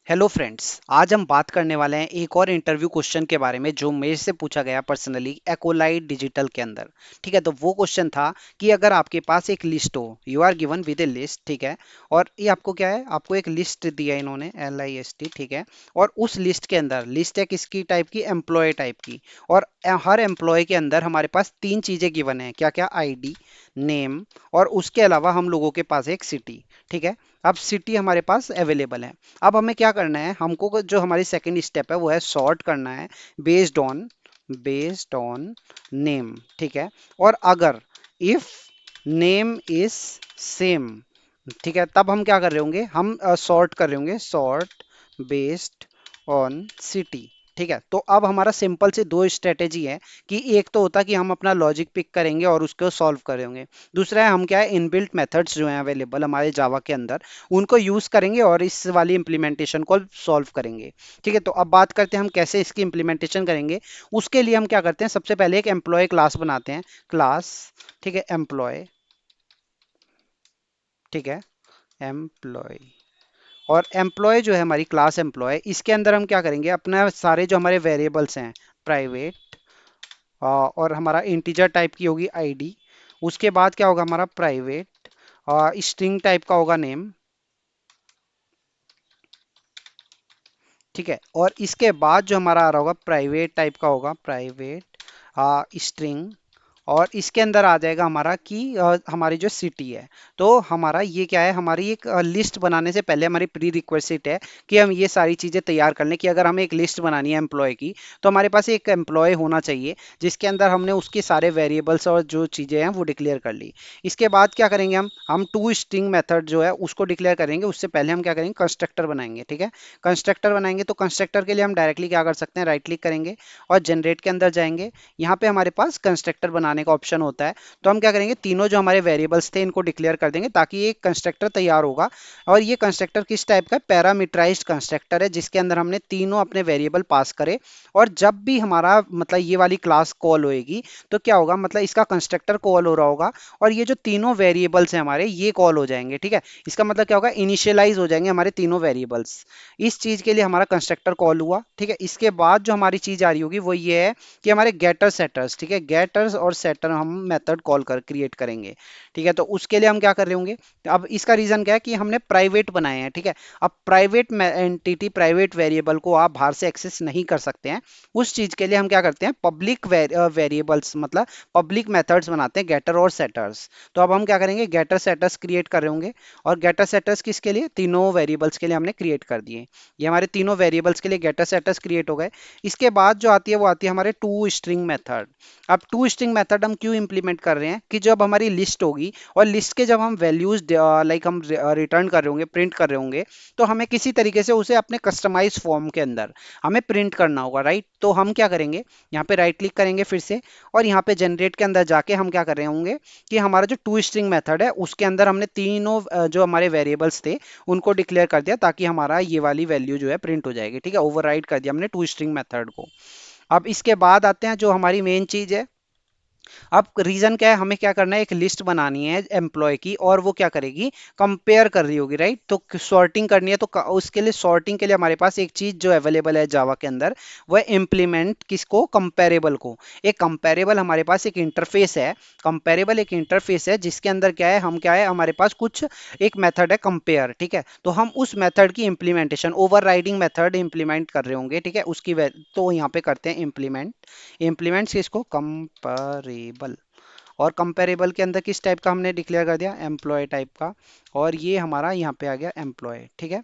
Hello friends, आज हम बात करने वाले हैं एक और इंटरव्यू क्वेश्चन के बारे में जो मेरे से पूछा गया पर्सनली एक्ोलाइट डिजिटल के अंदर। ठीक है, तो वो क्वेश्चन था कि अगर आपके पास एक लिस्ट हो, you are given with a list. ठीक है, और ये आपको क्या है, आपको एक लिस्ट दिया है इन्होंने, LIST। ठीक है, और उस लिस्ट के अंदर लिस्ट है किसकी टाइप की, एम्प्लॉय टाइप की। और हर एम्प्लॉय के अंदर हमारे पास तीन चीजें गिवन है, क्या क्या, ID, नेम, और उसके अलावा हम लोगों के पास एक सिटी। ठीक है, अब सिटी हमारे पास अवेलेबल है। अब हमें क्या करना है, हमको जो हमारी सेकंड स्टेप है वो है सॉर्ट करना है बेस्ड ऑन नेम। ठीक है, और अगर इफ नेम इज सेम, ठीक है, तब हम क्या कर रहे होंगे, हम सॉर्ट कर रहे होंगे, सॉर्ट बेस्ड ऑन सिटी। ठीक है, तो अब हमारा सिंपल से दो स्ट्रेटेजी है कि एक तो होता है कि हम अपना लॉजिक पिक करेंगे और उसको सॉल्व करेंगे। दूसरा है हम क्या है, इनबिल्ट मेथड्स जो हैं अवेलेबल हमारे जावा के अंदर, उनको यूज करेंगे और इस वाली इंप्लीमेंटेशन को सॉल्व करेंगे। ठीक है, तो अब बात करते हैं हम कैसे इसकी इंप्लीमेंटेशन करेंगे। उसके लिए हम क्या करते हैं, सबसे पहले एक एम्प्लॉय क्लास बनाते हैं, क्लास। ठीक है, एम्प्लॉय। ठीक है, एम्प्लॉय। और एम्प्लॉय जो है हमारी क्लास एम्प्लॉय, इसके अंदर हम क्या करेंगे, अपना सारे जो हमारे वेरिएबल्स हैं, प्राइवेट, और हमारा इंटीजर टाइप की होगी ID। उसके बाद क्या होगा हमारा प्राइवेट, स्ट्रिंग टाइप का होगा नेम। ठीक है, और इसके बाद जो हमारा आ रहा होगा प्राइवेट टाइप का होगा, प्राइवेट स्ट्रिंग। और इसके अंदर आ जाएगा हमारा कि हमारी जो सिटी है। तो हमारा ये क्या है, हमारी एक लिस्ट बनाने से पहले हमारी प्री रिक्वेस्ट है कि हम ये सारी चीज़ें तैयार कर लें कि अगर हमें एक लिस्ट बनानी है एम्प्लॉय की, तो हमारे पास एक एम्प्लॉय होना चाहिए जिसके अंदर हमने उसके सारे वेरिएबल्स और जो चीज़ें हैं वो डिक्लेयर कर ली। इसके बाद क्या करेंगे, हम टू स्ट्रिंग मेथड जो है उसको डिक्लेयर करेंगे। उससे पहले हम क्या करेंगे, कंस्ट्रक्टर बनाएंगे। ठीक है, कंस्ट्रक्टर बनाएंगे तो कंस्ट्रक्टर के लिए हम डायरेक्टली क्या कर सकते हैं, राइट क्लिक करेंगे और जनरेट के अंदर जाएंगे। यहाँ पे हमारे पास कंस्ट्रक्टर बनाने का ऑप्शन होता है। तो हम क्या करेंगे, तीनों जो हमारे वेरिएबल्स थे इनको डिक्लेयर कर देंगे ताकि एक कंस्ट्रक्टर तैयार होगा। और ये कंस्ट्रक्टर किस टाइप का, पैरामीटराइज्ड कंस्ट्रक्टर है जिसके अंदर हमने तीनों अपने वेरिएबल पास करे। और जब भी हमारा मतलब ये वाली क्लास कॉल होएगी तो क्या होगा, मतलब इसका कंस्ट्रक्टर कॉल हो रहा होगा और ये जो तीनों वेरिएबल्स हैं हमारे ये कॉल हो जाएंगे। ठीक है, इसका मतलब क्या होगा, इनिशियलाइज हो जाएंगे हमारे तीनों वेरिएबल्स। इस चीज के लिए हमारा कंस्ट्रक्टर कॉल हुआ। ठीक है, इसके बाद जो हमारी चीज आ रही होगी वो ये है कि हमारे गेटर सेटर्स। ठीक है, गेटर्स और सेटर हम मेथड कॉल कर क्रिएट करेंगे। ठीक है, तो उसके लिए हम क्या कर रहे होंगे, अब इसका रीजन क्या है कि हमने प्राइवेट बनाए हैं। ठीक है, अब प्राइवेट एंटिटी, प्राइवेट वेरिएबल को आप बाहर से एक्सेस नहीं कर सकते हैं। उस चीज के लिए हम क्या करते हैं, पब्लिक वेरिएबल्स मतलब पब्लिक मेथड्स बनाते हैं, गेटर और सेटर्स। तो अब हम क्या करेंगे, गेटर सेटर्स क्रिएट कर रहे होंगे। और गेटर सेटर्स किसके लिए, तीनों वेरिएबल्स के लिए हमने क्रिएट कर दिए। ये हमारे तीनों वेरिएबल्स के लिए गेटर सेटर्स क्रिएट हो गए। इसके बाद जो आती है वो आती है हमारे टू स्ट्रिंग मेथड। अब टू स्ट्रिंग मेथड हम क्यों इंप्लीमेंट कर रहे हैं कि जब हमारी लिस्ट होगी और लिस्ट के जब हम वैल्यूज लाइक हम रिटर्न कर रहे होंगे, प्रिंट कर रहे होंगे, तो हमें किसी तरीके से उसे अपने कस्टमाइज फॉर्म के अंदर हमें प्रिंट करना होगा, राइट। तो हम क्या करेंगे, यहाँ पे राइट क्लिक करेंगे फिर से, और यहाँ पे जनरेट के अंदर जाके हम क्या कर रहे होंगे कि हमारा जो टू स्ट्रिंग मेथड है उसके अंदर हमने तीनों जो हमारे वेरिएबल्स थे उनको डिक्लेयर कर दिया ताकि हमारा ये वाली वैल्यू जो है प्रिंट हो जाएगी। ठीक है, ओवरराइड कर दिया हमने टू स्ट्रिंग मेथड को। अब इसके बाद आते हैं जो हमारी मेन चीज है। अब रीजन क्या है, हमें क्या करना है, एक लिस्ट बनानी है एम्प्लॉय की और वो क्या करेगी, कंपेयर कर रही होगी, राइट। तो सॉर्टिंग करनी है तो उसके लिए, सॉर्टिंग के लिए हमारे पास एक चीज जो अवेलेबल है जावा के अंदर, वो है इंप्लीमेंट किसको, कंपेरेबल को। एक कंपेरेबल हमारे पास एक इंटरफेस है, कंपेरेबल एक इंटरफेस है जिसके अंदर क्या है, हम क्या है, हमारे पास कुछ एक मेथड है कंपेयर। ठीक है, तो हम उस मेथड की इंप्लीमेंटेशन, ओवरराइडिंग मेथड इंप्लीमेंट कर रहे होंगे। ठीक है, उसकी तो यहाँ पे करते हैं इंप्लीमेंट। इंप्लीमेंट्स किसको, कंपेरेबल। और कंपेरेबल के अंदर किस टाइप का हमने डिक्लेयर कर दिया, एम्प्लॉय टाइप का। और ये हमारा यहाँ पे आ गया एम्प्लॉय। ठीक है,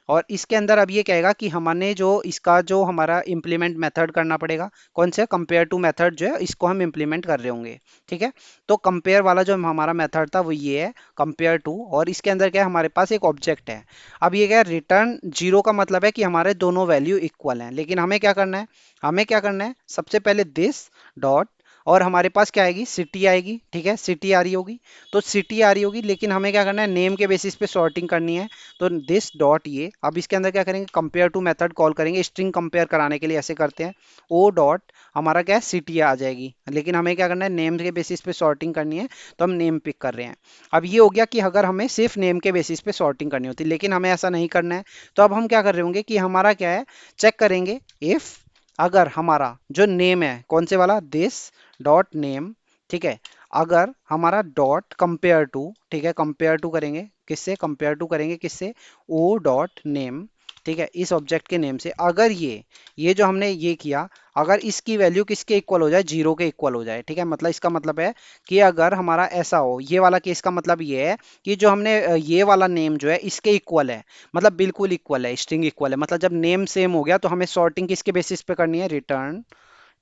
और इसके अंदर अब ये कहेगा कि हमने जो इसका जो हमारा इंप्लीमेंट मेथड करना पड़ेगा, कौन से, कंपेयर टू मेथड जो है इसको हम इंप्लीमेंट कर रहे होंगे। ठीक है, तो कंपेयर वाला जो हमारा मेथड था वो ये है, कंपेयर टू। और इसके अंदर क्या है, हमारे पास एक ऑब्जेक्ट है। अब ये क्या है, रिटर्न जीरो का मतलब है कि हमारे दोनों वैल्यू इक्वल हैं। लेकिन हमें क्या करना है, हमें क्या करना है, सबसे पहले दिस डॉट और हमारे पास क्या आएगी, सिटी आएगी, ठीक है, सिटी आ रही होगी। तो सिटी आ रही होगी, लेकिन हमें क्या करना है, नेम के बेसिस पे सॉर्टिंग करनी है। तो दिस डॉट ये, अब इसके अंदर क्या करेंगे, कंपेयर टू मेथड कॉल करेंगे, स्ट्रिंग कंपेयर कराने के लिए ऐसे करते हैं। ओ डॉट हमारा क्या है, सिटी आ जाएगी, लेकिन हमें क्या करना है, नेम के बेसिस पे सॉर्टिंग करनी है, तो हम नेम पिक कर रहे हैं। अब ये हो गया कि अगर हमें सिर्फ नेम के बेसिस पे सॉर्टिंग करनी होती, लेकिन हमें ऐसा नहीं करना है। तो अब हम क्या कर रहे होंगे कि हमारा क्या है, चेक करेंगे इफ अगर हमारा जो नेम है कौन से वाला, दिस डॉट नेम, ठीक है, अगर हमारा डॉट कंपेयर टू, ठीक है, कंपेयर टू करेंगे किससे, कंपेयर टू करेंगे किससे, ओ डॉट नेम, ठीक है, इस ऑब्जेक्ट के नेम से, अगर ये जो हमने ये किया, अगर इसकी वैल्यू किसके इक्वल हो जाए, जीरो के इक्वल हो जाए, ठीक है, मतलब इसका मतलब है कि अगर हमारा ऐसा हो, ये वाला केस का मतलब ये है कि जो हमने ये वाला नेम जो है इसके इक्वल है, मतलब बिल्कुल इक्वल है, स्ट्रिंग इक्वल है, मतलब जब नेम सेम हो गया तो हमें सॉर्टिंग किसके बेसिस पे करनी है, रिटर्न,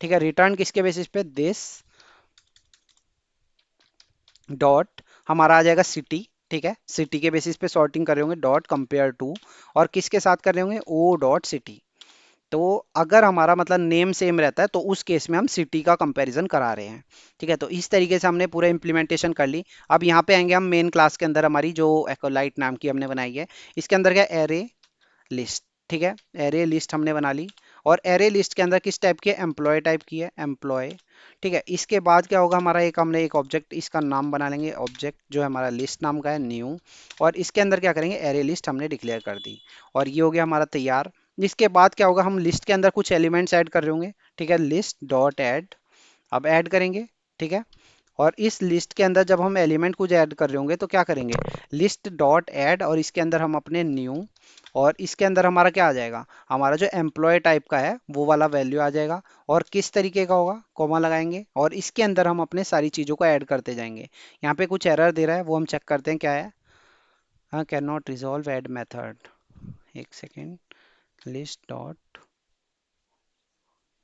ठीक है, रिटर्न किसके बेसिस पे, दिस डॉट हमारा आ जाएगा सिटी, ठीक है, सिटी के बेसिस पे सॉर्टिंग कर रहे होंगे, डॉट कंपेयर टू, और किसके साथ कर रहे होंगे, ओ डॉट सिटी। तो अगर हमारा मतलब नेम सेम रहता है तो उस केस में हम सिटी का कंपैरिजन करा रहे हैं, ठीक है। तो इस तरीके से हमने पूरा इंप्लीमेंटेशन कर ली। अब यहाँ पे आएंगे हम मेन क्लास के अंदर, हमारी जो एक्ोलाइट नाम की हमने बनाई है, इसके अंदर क्या, एरे लिस्ट, ठीक है, एरे लिस्ट हमने बना ली। और एरे लिस्ट के अंदर किस टाइप की है, एम्प्लॉय टाइप की है, एम्प्लॉय, ठीक है। इसके बाद क्या होगा हमारा, एक हमने एक ऑब्जेक्ट इसका नाम बना लेंगे, ऑब्जेक्ट जो है हमारा लिस्ट नाम का है, न्यू, और इसके अंदर क्या करेंगे, एरे लिस्ट हमने डिक्लेयर कर दी, और ये हो गया हमारा तैयार। इसके बाद क्या होगा, हम लिस्ट के अंदर कुछ एलिमेंट्स ऐड कर रहे होंगे, ठीक है, लिस्ट डॉट ऐड, अब ऐड करेंगे, ठीक है। और इस लिस्ट के अंदर जब हम एलिमेंट कुछ ऐड कर रहे होंगे तो क्या करेंगे, लिस्ट डॉट ऐड, और इसके अंदर हम अपने न्यू, और इसके अंदर हमारा क्या आ जाएगा, हमारा जो एम्प्लॉय टाइप का है वो वाला वैल्यू आ जाएगा, और किस तरीके का होगा, कॉमा लगाएंगे, और इसके अंदर हम अपने सारी चीज़ों को ऐड करते जाएंगे। यहाँ पे कुछ एरर दे रहा है, वो हम चेक करते हैं क्या है। हाँ, can not resolve add method, एक सेकेंड, लिस्ट डॉट,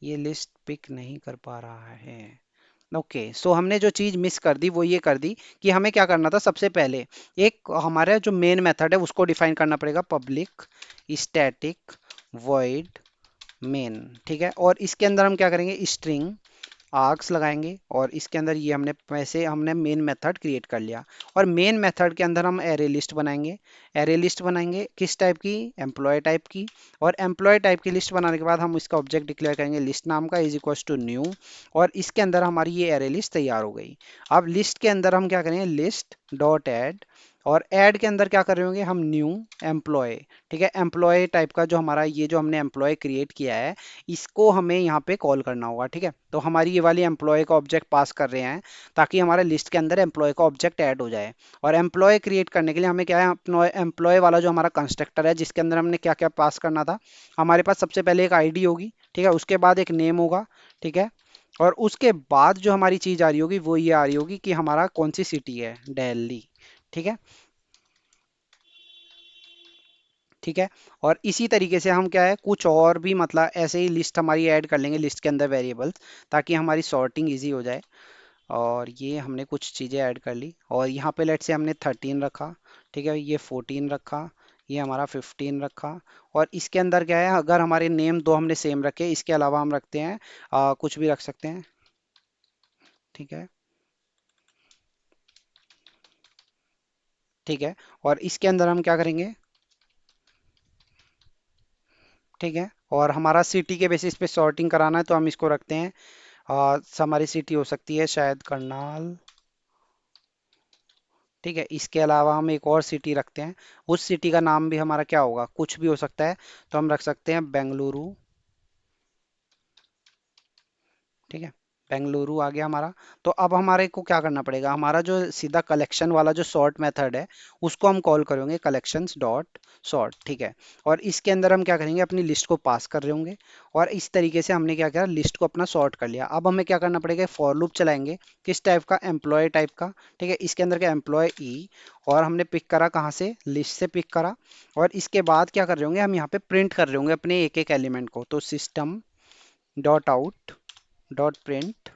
ये लिस्ट पिक नहीं कर पा रहा है। ओके, सो हमने जो चीज मिस कर दी वो ये कर दी कि हमें क्या करना था, सबसे पहले एक हमारा जो मेन मेथड है उसको डिफाइन करना पड़ेगा, पब्लिक स्टैटिक वॉइड मेन, ठीक है, और इसके अंदर हम क्या करेंगे, स्ट्रिंग आर्क्स लगाएंगे, और इसके अंदर ये हमने वैसे हमने मेन मेथड क्रिएट कर लिया। और मेन मेथड के अंदर हम एरे लिस्ट बनाएंगे, एरे लिस्ट बनाएंगे किस टाइप की, एम्प्लॉय टाइप की, और एम्प्लॉय टाइप की लिस्ट बनाने के बाद हम इसका ऑब्जेक्ट डिक्लेयर करेंगे लिस्ट नाम का, इज इक्वल्स टू न्यू, और इसके अंदर हमारी ये एरे लिस्ट तैयार हो गई। अब लिस्ट के अंदर हम क्या करेंगे, लिस्ट डॉट ऐड, और ऐड के अंदर क्या कर रहे होंगे हम, न्यू एम्प्लॉय, ठीक है, एम्प्लॉय टाइप का जो हमारा ये जो हमने एम्प्लॉय क्रिएट किया है इसको हमें यहाँ पे कॉल करना होगा, ठीक है। तो हमारी ये वाली एम्प्लॉय का ऑब्जेक्ट पास कर रहे हैं ताकि हमारे लिस्ट के अंदर एम्प्लॉय का ऑब्जेक्ट ऐड हो जाए। और एम्प्लॉय क्रिएट करने के लिए हमें क्या है, एम्प्लॉय वाला जो हमारा कंस्ट्रक्टर है जिसके अंदर हमने क्या क्या पास करना था, हमारे पास सबसे पहले एक आईडी होगी, ठीक है, उसके बाद एक नेम होगा, ठीक है, और उसके बाद जो हमारी चीज आ रही होगी वो ये आ रही होगी कि हमारा कौन सी सिटी है, दिल्ली, ठीक है, ठीक है। और इसी तरीके से हम क्या है, कुछ और भी मतलब ऐसे ही लिस्ट हमारी ऐड कर लेंगे लिस्ट के अंदर वेरिएबल्स, ताकि हमारी सॉर्टिंग इजी हो जाए। और ये हमने कुछ चीज़ें ऐड कर ली, और यहाँ पे लेट से हमने 13 रखा, ठीक है, ये 14 रखा, ये हमारा 15 रखा। और इसके अंदर क्या है, अगर हमारे नेम दो हमने सेम रखे, इसके अलावा हम रखते हैं कुछ भी रख सकते हैं, ठीक है, ठीक है। और इसके अंदर हम क्या करेंगे, ठीक है, और हमारा सिटी के बेसिस पे सॉर्टिंग कराना है तो हम इसको रखते हैं, हमारी सिटी हो सकती है शायद करनाल, ठीक है। इसके अलावा हम एक और सिटी रखते हैं, उस सिटी का नाम भी हमारा क्या होगा, कुछ भी हो सकता है, तो हम रख सकते हैं बेंगलुरु, ठीक है, बेंगलुरु आ गया हमारा। तो अब हमारे को क्या करना पड़ेगा, हमारा जो सीधा कलेक्शन वाला जो सॉर्ट मेथड है उसको हम कॉल करेंगे कलेक्शंस डॉट सॉर्ट, ठीक है। और इसके अंदर हम क्या करेंगे, अपनी लिस्ट को पास कर रहे होंगे, और इस तरीके से हमने क्या किया, लिस्ट को अपना सॉर्ट कर लिया। अब हमें क्या करना पड़ेगा, फॉर लूप चलाएंगे, किस टाइप का, एम्प्लॉय टाइप का, ठीक है, इसके अंदर का एम्प्लॉय ई, और हमने पिक करा कहाँ से, लिस्ट से पिक करा। और इसके बाद क्या कर रहे होंगे, हम यहाँ पे प्रिंट कर रहे होंगे अपने एक एक एलिमेंट को, तो system dot out dot print,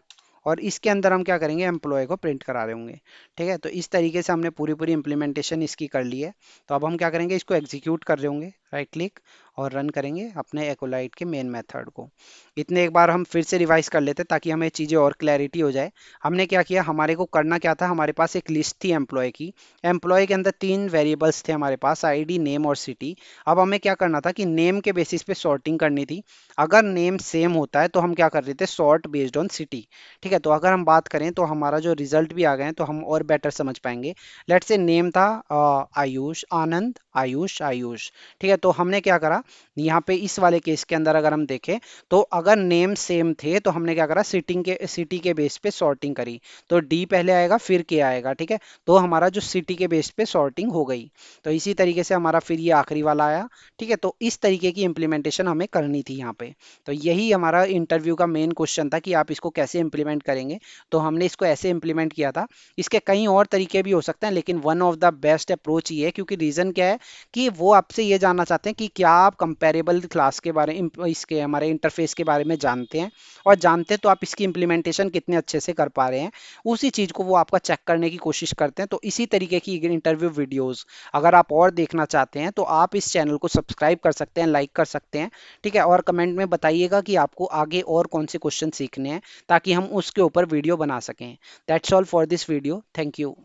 और इसके अंदर हम क्या करेंगे, एम्प्लॉय को प्रिंट करा रहे होंगे, ठीक है। तो इस तरीके से हमने पूरी पूरी इंप्लीमेंटेशन इसकी कर ली है। तो अब हम क्या करेंगे, इसको एग्जीक्यूट कर रहे होंगे, राइट क्लिक और रन करेंगे अपने एक्वालाइट के मेन मेथड को। इतने एक बार हम फिर से रिवाइज कर लेते ताकि हमें चीज़ें और क्लैरिटी हो जाए। हमने क्या किया, हमारे को करना क्या था, हमारे पास एक लिस्ट थी एम्प्लॉय की। एम्प्लॉय के अंदर तीन वेरिएबल्स थे हमारे पास, आईडी, नेम और सिटी। अब हमें क्या करना था कि नेम के बेसिस पे सॉर्टिंग करनी थी। अगर नेम सेम होता है तो हम क्या कर रहे थे, सॉर्ट बेस्ड ऑन सिटी। ठीक है, तो अगर हम बात करें तो हमारा जो रिजल्ट भी आ गए हैं तो हम और बेटर समझ पाएंगे। लेट्स से नेम था आयुष, आनंद, आयुष, आयुष। ठीक है, तो हमने क्या करा, यहाँ पे इस वाले केस के अंदर अगर हम देखें तो अगर नेम सेम थे तो हमने क्या करा, सिटी के बेस पे सॉर्टिंग करी। तो डी पहले आएगा फिर के आएगा। ठीक है, तो हमारा जो सिटी के बेस पे सॉर्टिंग हो गई। तो इसी तरीके से हमारा फिर ये आखिरी वाला आया। ठीक है, तो इस तरीके की इंप्लीमेंटेशन हमें करनी थी यहाँ पे। तो यही हमारा इंटरव्यू का मेन क्वेश्चन था कि आप इसको कैसे इंप्लीमेंट करेंगे। तो हमने इसको ऐसे इंप्लीमेंट किया था। इसके कई और तरीके भी हो सकते हैं लेकिन one of the best approach ये है, क्योंकि रीजन क्या है कि वो आपसे ये जानना चाहते हैं कि क्या आप कंपेरेबल क्लास के बारे इसके हमारे इंटरफेस के बारे में जानते हैं, और जानते हैं तो आप इसकी इंप्लीमेंटेशन कितने अच्छे से कर पा रहे हैं। उसी चीज़ को वो आपका चेक करने की कोशिश करते हैं। तो इसी तरीके की इंटरव्यू वीडियोस अगर आप और देखना चाहते हैं तो आप इस चैनल को सब्सक्राइब कर सकते हैं, लाइक कर सकते हैं। ठीक है, और कमेंट में बताइएगा कि आपको आगे और कौन से क्वेश्चन सीखने हैं ताकि हम उसके ऊपर वीडियो बना सकें। That's all for this video, thank you.